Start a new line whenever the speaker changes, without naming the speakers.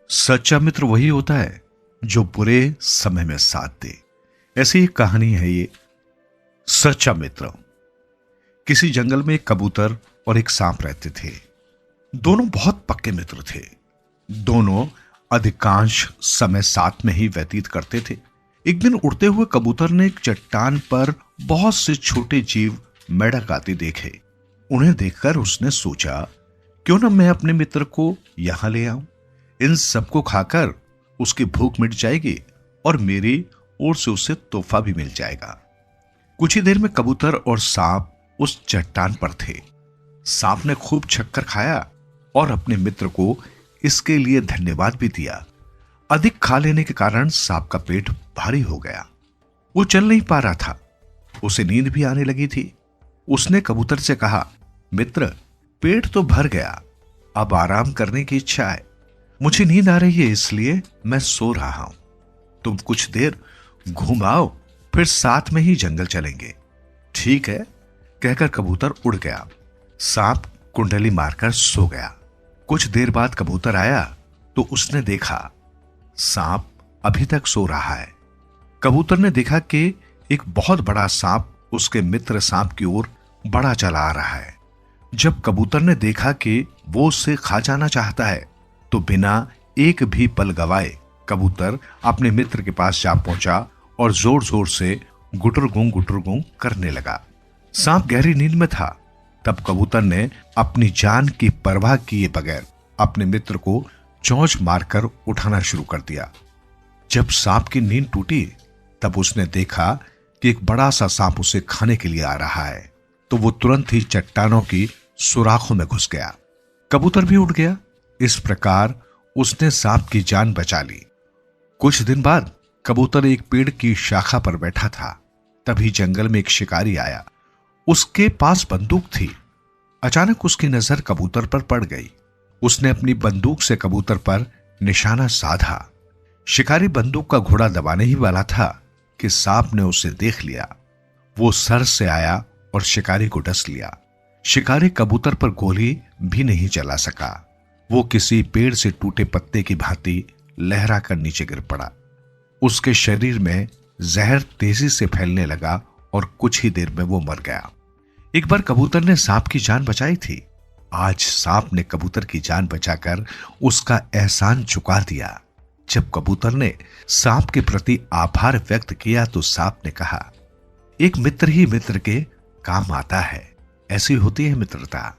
सच्चा मित्र वही होता है जो बुरे समय में साथ दे। ऐसी एक कहानी है ये। सच्चा मित्र। किसी जंगल में एक कबूतर और एक सांप रहते थे। दोनों बहुत पक्के मित्र थे। दोनों अधिकांश समय साथ में ही व्यतीत करते थे। एक दिन उड़ते हुए कबूतर ने एक चट्टान पर बहुत से छोटे जीव मेढक आते देखे। उन्हें देखकर उसने सोचा, क्यों न मैं अपने मित्र को यहां ले आऊं। इन सबको खाकर उसकी भूख मिट जाएगी और मेरी ओर से उसे तोहफा भी मिल जाएगा। कुछ ही देर में कबूतर और सांप उस चट्टान पर थे। सांप ने खूब शक्कर खाया और अपने मित्र को इसके लिए धन्यवाद भी दिया। अधिक खा लेने के कारण सांप का पेट भारी हो गया। वो चल नहीं पा रहा था। उसे नींद भी आने लगी थी। उसने कबूतर से कहा, मित्र, पेट तो भर गया, अब आराम करने की इच्छा है। मुझे नींद आ रही है, इसलिए मैं सो रहा हूं। तुम कुछ देर घूम आओ, फिर साथ में ही जंगल चलेंगे। ठीक है, कहकर कबूतर उड़ गया। सांप कुंडली मारकर सो गया। कुछ देर बाद कबूतर आया तो उसने देखा सांप अभी तक सो रहा है। कबूतर ने देखा कि एक बहुत बड़ा सांप उसके मित्र सांप की ओर बढ़ा चला आ रहा है। जब कबूतर ने देखा कि वो उससे खा जाना चाहता है तो बिना एक भी पल गवाए कबूतर अपने मित्र के पास जा पहुंचा और जोर जोर से गुटरगुं करने लगा। सांप गहरी नींद में था। तब कबूतर ने अपनी जान की परवाह किए बगैर अपने मित्र को चोंच मारकर उठाना शुरू कर दिया। जब सांप की नींद टूटी तब उसने देखा कि एक बड़ा सा सांप उसे खाने के लिए आ रहा है, तो वो तुरंत ही चट्टानों की सुराखों में घुस गया। कबूतर भी उड़ गया। इस प्रकार उसने सांप की जान बचा ली। कुछ दिन बाद कबूतर एक पेड़ की शाखा पर बैठा था। तभी जंगल में एक शिकारी आया। उसके पास बंदूक थी। अचानक उसकी नजर कबूतर पर पड़ गई। उसने अपनी बंदूक से कबूतर पर निशाना साधा। शिकारी बंदूक का घोड़ा दबाने ही वाला था कि सांप ने उसे देख लिया। वो सर से आया और शिकारी को डस लिया। शिकारी कबूतर पर गोली भी नहीं चला सका। वो किसी पेड़ से टूटे पत्ते की भांति लहरा कर नीचे गिर पड़ा। उसके शरीर में जहर तेजी से फैलने लगा और कुछ ही देर में वो मर गया। एक बार कबूतर ने सांप की जान बचाई थी। आज सांप ने कबूतर की जान बचाकर उसका एहसान चुका दिया। जब कबूतर ने सांप के प्रति आभार व्यक्त किया तो सांप ने कहा, एक मित्र ही मित्र के काम आता है। ऐसी होती है मित्रता।